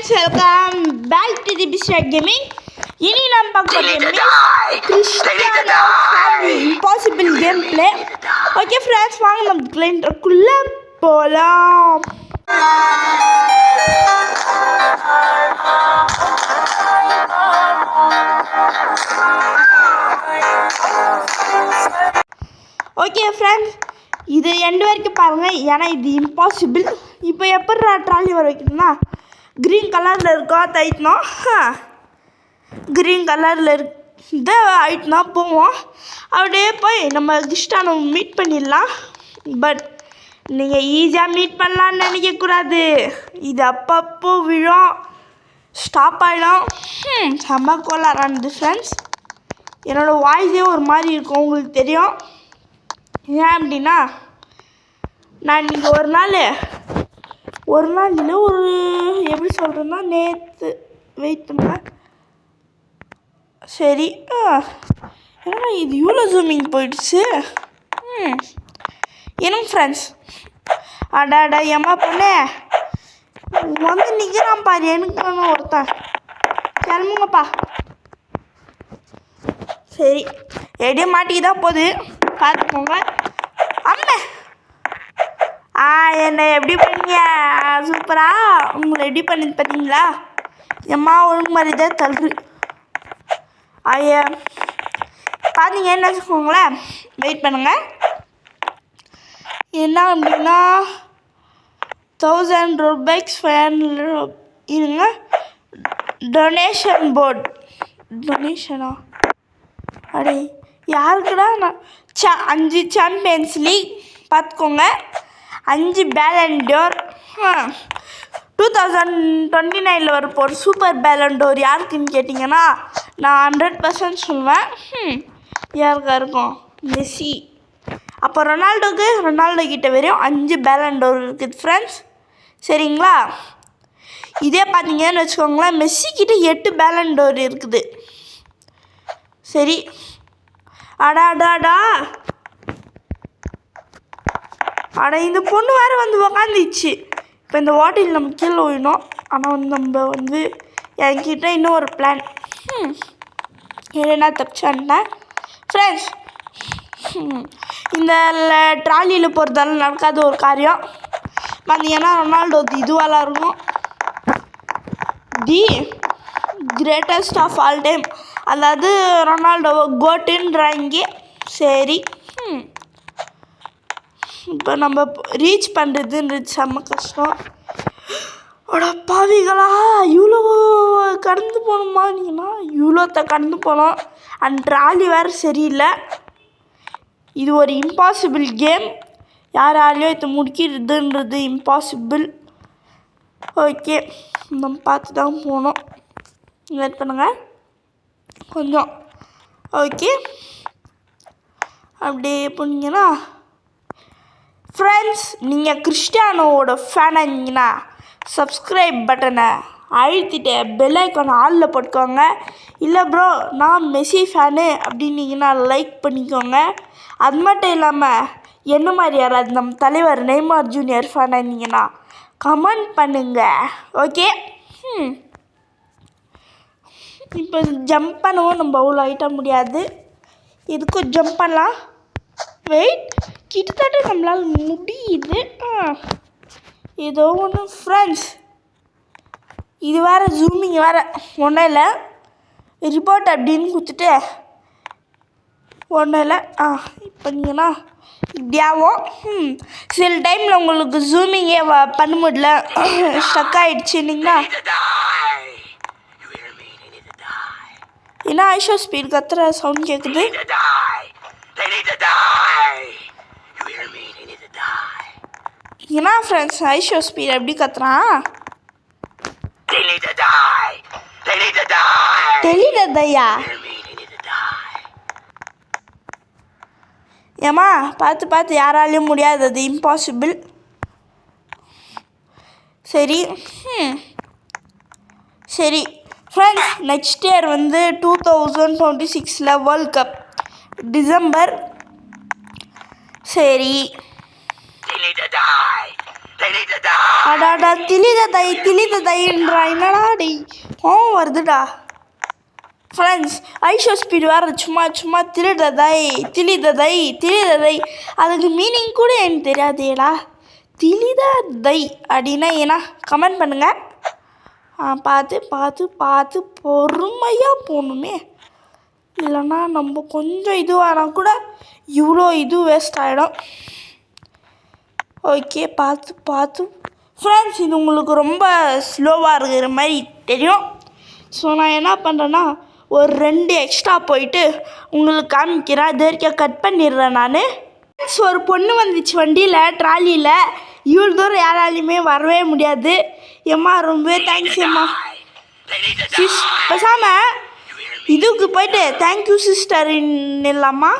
friends, welcome back to the Bishop Gaming. இனி நம்ம பார்க்க Cristiano impossible game play. Okay friends, வாங்க நம்ம கிளைண்ட்டுக்குள்ளே போகலாம். ஓகே ஃப்ரெண்ட்ஸ், இது எண்டு வரைக்கும் பாருங்கள், ஏன்னா இது இம்பாசிபிள். இப்போ எப்படி ட்ராலி வர வைக்கணும்னா, க்ரீன் கலரில் இருக்கா தைட்டணும், க்ரீன் கலரில் இருந்து ஆயிட்டுனா போவோம். அப்படியே போய் நம்ம கிறிஸ்டியானோ மீட் பண்ணிடலாம். பட் நீங்கள் ஈஸியாக மீட் பண்ணலான்னு நினைக்கக்கூடாது. இது அப்பப்போ விழும், ஸ்டாப் ஆகிடும். செம்ம கோளாறானது ஃப்ரெண்ட்ஸ். என்னோடய வாய்ஸே ஒரு மாதிரி இருக்கும், உங்களுக்கு தெரியும். ஏன் அப்படின்னா, நான் இன்றைக்கி ஒரு நாள் இல்லை, ஒரு எப்படி சொல்கிறேன்னா, நேற்று வெயிட்டுங்க. சரி, ஏன்னா இது இவ்வளோ ஜூமிங் போயிடுச்சு. எனக்கு ஃப்ரெண்ட்ஸ், அடாடா ஏம்மா பண்ணே வந்து நிற்கிறான் பாரு, எனக்கு ஒருத்தன். கிளம்புங்கப்பா. சரி, எப்படியே மாட்டிக்கு தான் போகுது, பார்த்துக்கோங்க. அம்மே என்னை எப்படி பண்ணீங்க? சூப்பராக உங்களை ரெடி பண்ணி பார்த்தீங்களா? எம்மா ஒழுங்கு மாதிரி தான் தள்ளுரு. பார்த்தீங்க என்ன வச்சுக்கோங்களேன், வெயிட் பண்ணுங்கள். என்ன அப்படின்னா 1000 ரூபாய்க்கு 500 இருங்க. டொனேஷன் போர்டு, டொனேஷனா? அடே யாருக்குடா? நான் 5 சாம்பியன்ஸ் லீக் பார்த்துக்கோங்க, 5 பேலன் டோர். 2029 வரப்போ ஒரு சூப்பர் பேலன் டோர் யாருக்குன்னு கேட்டிங்கன்னா, நான் 100% சொல்லுவேன். யாருக்கா இருக்கும்? மெஸ்ஸி. அப்போ ரொனால்டோ கிட்ட வரையும் 5 பேலன் டோர் இருக்குது ஃப்ரெண்ட்ஸ், சரிங்களா? இதே பார்த்தீங்கன்னு வச்சுக்கோங்களேன், மெஸ்ஸி கிட்ட 8 பேலன் டோர் இருக்குது. சரி, அடாடாடா இந்த பொண்ணு வேறு வந்து உக்காந்துச்சு. இப்போ இந்த வாட்டில் நம்ம கீழே விழணும். ஆனால் நம்ம என்கிட்ட இன்னும் ஒரு பிளான். என்ன தப்பிச்சான்ட்டேன் ஃப்ரெண்ட்ஸ். இந்த ட்ராலியில் போகிறதால நடக்காத ஒரு காரியம் பார்த்தீங்கன்னா, ரொனால்டோ இதுவாலாம் இருக்கும், the greatest of all time. அதாவது ரொனால்டோவை கோட்டுன்றாங்க. சரி, இப்போ நம்ம ரீச் பண்ணுறதுன்றது செம்ம கஷ்டம். பாவிகளா, இவ்வளோ கடந்து போகணுமா? நீங்கன்னா இவ்வளோத்த கடந்து போகணும். அண்ட் ட்ராலி வேறு சரியில்லை. இது ஒரு இம்பாசிபிள் கேம், யாராலையும் இதை முடிக்கிறதுன்றது இம்பாசிபிள். ஓகே, நம்ம பார்த்து தான் போகணும். வெயிட் பண்ணுங்க கொஞ்சம். ஓகே, அப்படியே போனீங்கன்னா ஃப்ரெண்ட்ஸ், நீங்கள் கிறிஸ்டியானோவோட ஃபேனாக இருந்தீங்கன்னா சப்ஸ்கிரைப் பட்டனை அழுத்திட்டு பெல் ஐக்கானை ஆளில் போட்டுக்கோங்க. இல்லை ப்ரோ நான் மெஸ்ஸி ஃபேனு அப்படின்னீங்கன்னா லைக் பண்ணிக்கோங்க. அது மட்டும் இல்லாமல் என்ன மாதிரி யாராவது நம்ம தலைவர் நெய்மார் ஜூனியர் ஃபேனாக இருந்தீங்கன்னா கமெண்ட் பண்ணுங்க. ஓகே, இப்போ ஜம்ப் பண்ணவும் நம்ம அவ்வளோ ஹைட்டாக முடியாது, இதுக்கும் ஜம்ப் பண்ணலாம். வெயிட், கிட்டத்தட்ட நம்மளால் முடியுது. ஏதோ ஒன்று ஃப்ரெண்ட்ஸ், இது வேறு ஜூமிங் வேறு ஒன்றும் இல்லை. ரிப்போர்ட் அப்படின்னு கொடுத்துட்டு ஒன்றும் இல்லை. இப்போ நீங்கன்னா இப்படியாவும் சில டைமில் உங்களுக்கு ஜூமிங்கே பண்ண முடியல, ஸ்டக் ஆகிடுச்சுன்னிங்கன்னா ஏன்னா ஐஷோ ஸ்பீட் கத்துற சவுண்ட் கேட்குது. ஏன்னா ஃப்ரெண்ட்ஸ், ஐஷோ ஸ்பீட் எப்படி கத்துறான்? தெரியலையா? ஏம்மா பார்த்து யாராலையும் முடியாது, அது இம்பாசிபிள். சரி சரி friends, next year 2026 world cup December. சரி, அடாடா திலிததை என்னடா டேய் கோவம் வருதுடா ஃப்ரெண்ட்ஸ். ஐஷோ ஸ்பீடு வேறு சும்மா திலிததை அதுக்கு மீனிங் கூட எனக்கு தெரியாதேடா. திலிததை அப்படின்னா ஏன்னா கமெண்ட் பண்ணுங்கள். பார்த்து பொறுமையாக போகணுமே, இல்லைன்னா நம்ம கொஞ்சம் இதுவானா கூட இவ்வளோ இது வேஸ்ட் ஆகிடும். ஓகே பார்த்து ஃப்ரெண்ட்ஸ், இது உங்களுக்கு ரொம்ப ஸ்லோவாக இருக்கிற மாதிரி தெரியும். ஸோ நான் என்ன பண்ணுறேன்னா ஒரு 2 எக்ஸ்ட்ரா போயிட்டு உங்களுக்கு காமிக்கிறேன். இது வரைக்கும் கட் பண்ணிடுறேன் நான். ஸோ ஒரு பொண்ணு வந்துச்சு வண்டியில் ட்ராலியில். இவ்வளோ தூரம் யாராலையுமே வரவே முடியாது. ஏம்மா ரொம்பவே தேங்க்ஸ் ஏம்மா. பேசாமல் இதுக்கு போயிட்டு தேங்க்யூ சிஸ்டர் இல்லாமா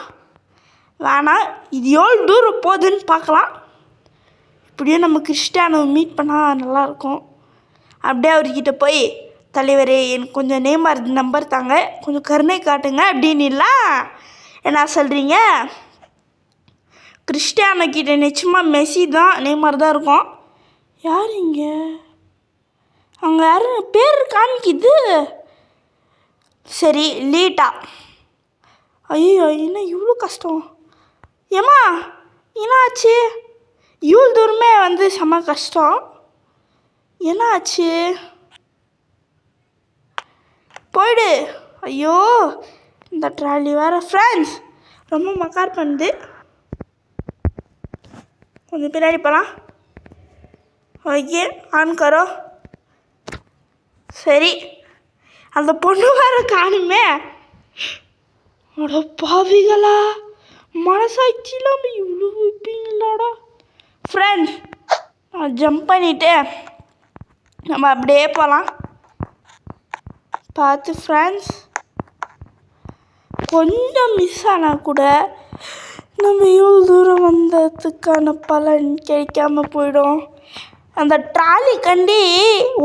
வேணாம். இது எவ்வளோ தூரம் போகுதுன்னு பார்க்கலாம். இப்படியே நம்ம கிறிஸ்டியானோ மீட் பண்ணால் நல்லாயிருக்கும். அப்படியே அவர்கிட்ட போய் தலைவரே எனக்கு கொஞ்சம் நேமார் நம்பர் தாங்க, கொஞ்சம் கருணை காட்டுங்க அப்படின்னு இல்லை என்ன சொல்கிறீங்க. கிறிஸ்டியானோ கிட்ட நிச்சயமாக மெஸ்ஸி தான் நேமார் தான் இருக்கும். யார் இங்கே அங்கே யாரும் பேர் காமிக்குது. சரி லீட்டா. ஐயோ என்ன இவ்வளோ கஷ்டம் ஏம்மா என்னாச்சு? இவ்வளோ தூரமே வந்து செம்ம கஷ்டம். என்னாச்சு? போயிடு. ஐயோ இந்த ட்ராலி வேறு ஃப்ரெண்ட்ஸ் ரொம்ப மக்கார் பண்ணுது. கொஞ்சம் பின்னாடி போகலாம். ஓகே ஆன் கரோ. சரி அந்த பொண்ணு வேறு காணுமே. அட பாவிகளா, மனசாட்சி இல்லாமல் இவ்வளோ வைப்பீங்களாடா. ஃப்ரெண்ட்ஸ் நான் ஜம்ப் பண்ணிவிட்டு நம்ம அப்படியே போகலாம். பார்த்து ஃப்ரெண்ட்ஸ், கொஞ்சம் மிஸ் ஆனால் கூட நம்ம இவ்வளோ தூரம் வந்ததுக்கான பலன் கிடைக்காம போயிடும். அந்த ட்ராலி கண்டி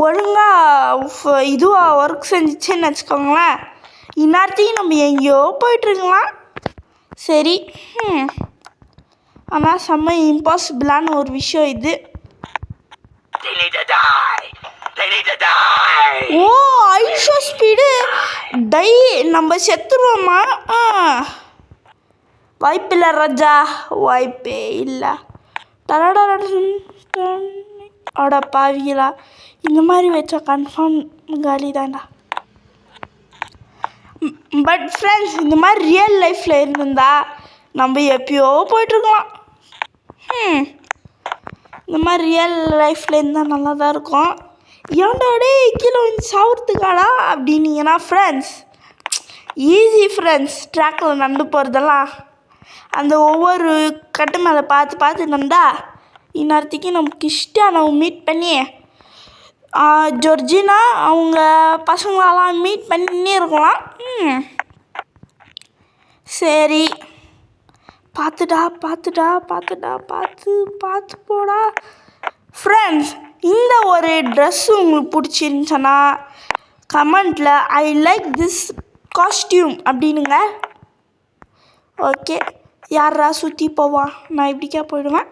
ஒழுங்காக இதுவாக ஒர்க் செஞ்சிச்சுன்னு வச்சுக்கோங்களேன், இந்நேரத்தையும் நம்ம எங்கேயோ போயிட்டுருக்கலாம். சரி ஆனால் செம்ம இம்பாசிபிளான ஒரு விஷயம் இது. ஓ ஐஷோ ஸ்பீடு டை நம்ம செத்துருவோமா? வாய்ப்பில்லை ராஜா, வாய்ப்பே இல்லை. அட பாவிங்களா, இந்த மாதிரி வச்சா கன்ஃபார்ம் காலி தான்டா. பட் ஃப்ரெண்ட்ஸ் இந்த மாதிரி ரியல் லைஃப்பில் இருந்திருந்தா நம்ம எப்பயோ போயிட்டுருக்கலாம். இந்த மாதிரி ரியல் லைஃப்பில் இருந்தால் நல்லா தான் இருக்கும். ஏன்டாடே கீழே வந்து சாவுறதுக்காடா அப்படின்னீங்கன்னா ஃப்ரெண்ட்ஸ் ஈஸி ஃப்ரெண்ட்ஸ். ட்ராக்கில் நடந்து போகிறதெல்லாம் அந்த ஒவ்வொரு கட்டு மேலே பார்த்து நடந்தா இந்நேரத்துக்கு நம்ம கிறிஸ்டியானோவை மீட் பண்ணி ஜொர்ஜினா அவங்க பசங்களெல்லாம் மீட் பண்ணி இருக்கலாம். சரி பார்த்து போடா ஃப்ரெண்ட்ஸ். இந்த ஒரு ட்ரெஸ்ஸு உங்களுக்கு பிடிச்சிருந்துச்சன்னா கமெண்ட்டில் ஐ லைக் திஸ் காஸ்டியூம் அப்படின்னுங்க. ஓகே யாரா சுற்றி போவான், நான் இப்படிக்கா போயிடுவேன்.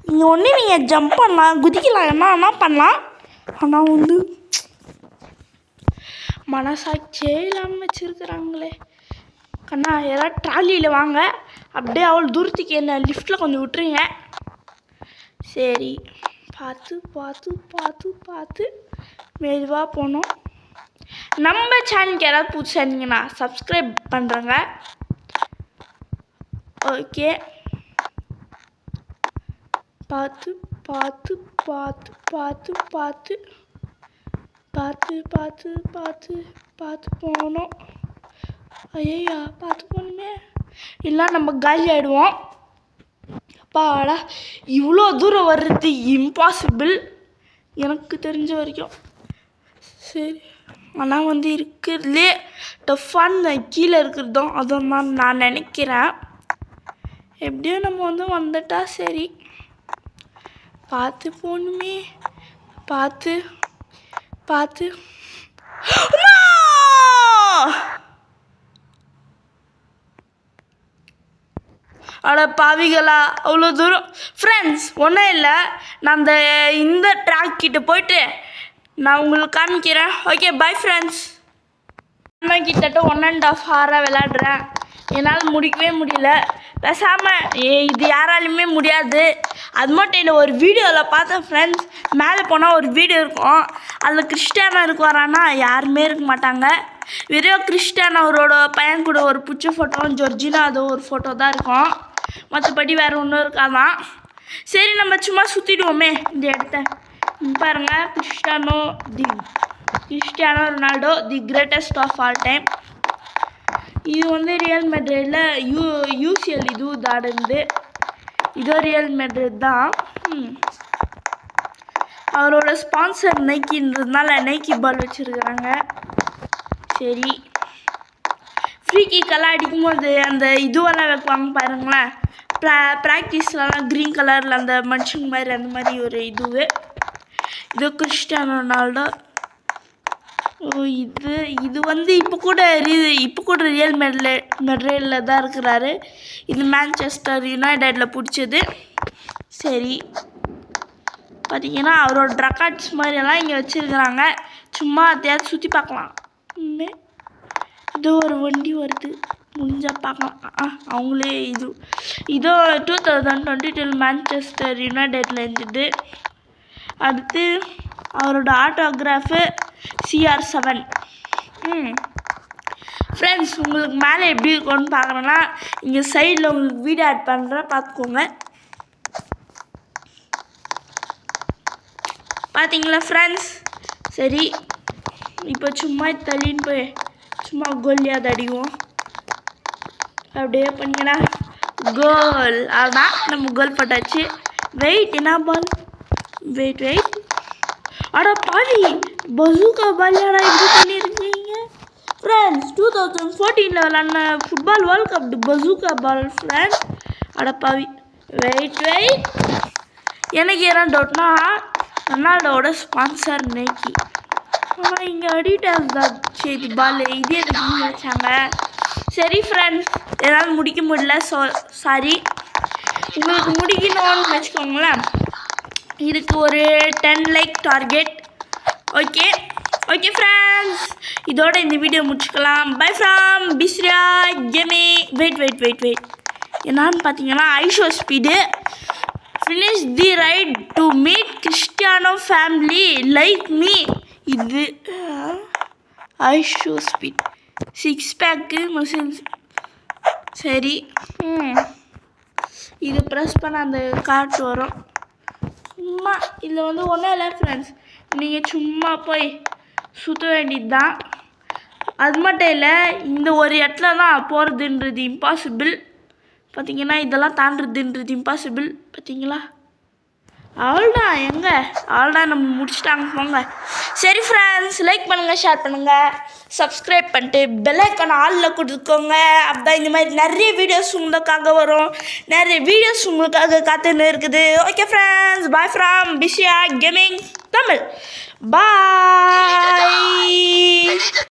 இங்கே ஒன்று நீங்கள் ஜம்ப் பண்ணலாம், குதிக்கலாம், என்ன பண்ணலாம். ஆனால் வந்து மனசாட்சியே இல்லாமல் வச்சுருக்குறாங்களே. கண்ணா யாராவது ட்ராலியில் வாங்க, அப்படியே அவ்வளோ தூரத்துக்கு என்ன லிஃப்ட்டில் கொஞ்சம் விட்டுருங்க. சரி பார்த்து மெதுவாக போகணும். நம்ம சேனலுக்கு யாராவது புதுசாக இருந்தீங்கன்னா சப்ஸ்கிரைப் பண்ணுறேங்க. ஓகே பார்த்து போகணும். ஐயா பார்த்து போகணுமே, இல்லை நம்ம காலி ஆகிடுவோம். அப்பாடா இவ்வளோ தூரம் வர்றது இம்பாசிபிள் எனக்கு தெரிஞ்ச வரைக்கும். சரி ஆனால் வந்து இருக்கிறதுலே டஃப்பான கீழே இருக்கிறதும் அதுவும் தான் நான் நினைக்கிறேன். எப்படியும் நம்ம வந்து வந்துட்டா சரி. பார்த்து போகணுமே, பார்த்து அட பாவிகளா அவ்வளோ தூரம் ஃப்ரெண்ட்ஸ் ஒன்றும் இல்லை நான் இந்த ட்ராக் கிட்ட போயிட்டு நான் உங்களுக்கு காமிக்கிறேன். Okay bye friends. நான் கிட்டத்தட்ட 1.5 ஹவராக விளையாடுறேன். என்னால் முடிக்கவே முடியல. பேசாமல் இது யாராலையுமே முடியாது. அது மட்டும் இல்லை, ஒரு வீடியோவில் பார்த்தேன் ஃப்ரெண்ட்ஸ், மேலே போனால் ஒரு வீடியோ இருக்கும், அதில் கிறிஸ்டியானோ இருக்குவாரானா யாருமே இருக்க மாட்டாங்க. வெறும் கிறிஸ்டியானோரோட பையன் கூட ஒரு பிடிச்ச ஃபோட்டோவும் ஜொர்ஜினா அது ஒரு ஃபோட்டோ தான் இருக்கும். மற்றபடி வேறு ஒன்றும் இருக்காதான். சரி நம்ம சும்மா சுற்றிடுவோமே இந்த இடத்த. பாருங்கள், Cristiano Ronaldo the greatest of all time. இது வந்து ரியல் மெட்ரிடில் யூசிஎல் இதுவும் தாடுந்து. இதோ ரியல் மெட்ரிட் தான். அவரோட ஸ்பான்சர் நைக்கின்றதுனால நைக்கி பால் வச்சுருக்குறாங்க. சரி, ஃப்ரீ கிக்கெல்லாம் அடிக்கும்போது அந்த இதுவெல்லாம் வைப்பாங்க பாருங்களேன். ப்ராக்டிஸ்லலாம் க்ரீன் கலரில் அந்த மனுஷங்க மாதிரி அந்த மாதிரி ஒரு இதோ கிறிஸ்டியானோ ரொனால்டோ. இது வந்து இப்போ கூட ரியல் மெட்ரிடில் தான் இருக்கிறாரு. இது மான்செஸ்டர் யுனைடெடில் பிடிச்சது. சரி, பார்த்தீங்கன்னா அவரோட ரெக்கார்ட்ஸ் மாதிரியெல்லாம் இங்கே வச்சுருக்குறாங்க. சும்மா அதையாவது சுற்றி பார்க்கலாம். இதோ ஒரு வண்டி வருது, முடிஞ்சால் பார்க்கலாம். அவங்களே இதோ 2022 மான்செஸ்டர் யுனைடெடில் இருந்தது. அடுத்து அவரோட ஆட்டோகிராஃபு CR7. ஃப்ரெண்ட்ஸ், உங்களுக்கு மேலே எப்படி இருக்கும்னு பார்க்குறேன்னா இங்கே சைடில் உங்களுக்கு வீடியோ ஆட் பண்ணுறேன், பார்த்துக்கோங்க. பார்த்தீங்களா ஃப்ரெண்ட்ஸ்? சரி, இப்போ சும்மா தள்ளின்னு போய் சும்மா கோலியாவது அடிக்குவோம். அப்படியே பண்ணிங்கன்னா கோல். அதான் நம்ம கோல் போட்டாச்சு. வெயிட், என்ன பால்? வெயிட். அட பாவி, பசூக்கா பால் யாரா இப்படி பண்ணியிருக்கீங்க ஃப்ரெண்ட்ஸ்? 2014 விளாட்ன football world cup bazooka ball friends. அட பாவி, வெயிட். எனக்கு என்ன டவுட்னா, ரொனால்டோட ஸ்பான்சர் நைக்கி. ஆனால் இங்கே அடிட்டாஸ் தான் சரி பால் இது எதுக்கு வச்சாங்க. சரி ஃப்ரெண்ட்ஸ், என்னால் முடிக்க முடியல, சாரி. உங்களுக்கு முடிக்கணும்னு வச்சுக்கோங்களேன், இதுக்கு ஒரு 10 லைக் டார்கெட். ஓகே ஃப்ரெண்ட்ஸ், இதோட இந்த வீடியோ முடிச்சுக்கலாம். Bye from Bisriya gaming. Wait. என்னான்னு பார்த்தீங்கன்னா IShow Speed. Finish the ride to meet Cristiano family like me. இது ஐஷோ ஸ்பீட் 6 பேக்கு மசில்ஸ். சரி, இது ப்ரெஸ் பண்ண அந்த கார்ட் வரும். சும்மா இதில் வந்து ஒன்றும் இல்லை ஃப்ரெண்ட்ஸ், நீங்கள் சும்மா போய் சுற்ற வேண்டியது தான். அது மட்டும் இல்லை, இந்த ஒரு இடத்துல தான் போகிறதுன்றது இம்பாசிபிள். பார்த்தீங்கன்னா இதெல்லாம் தாண்டுறதுன்றது இம்பாசிபிள். பார்த்தீங்களா? அவ்வளோதான் நம்ம முடிச்சுட்டாங்க போங்க. சரி ஃப்ரெண்ட்ஸ், லைக் பண்ணுங்கள், ஷேர் பண்ணுங்கள், சப்ஸ்கிரைப் பண்ணிட்டு பெல் ஐக்கான் ஆலில் கொடுத்துக்கோங்க. அப்பதான் இந்த மாதிரி நிறைய வீடியோஸ் உங்களுக்காக வரும். நிறைய வீடியோஸ் உங்களுக்காக காத்துன்னு இருக்குது. Okay friends, bye from Bisriya gaming Tamil. Bye.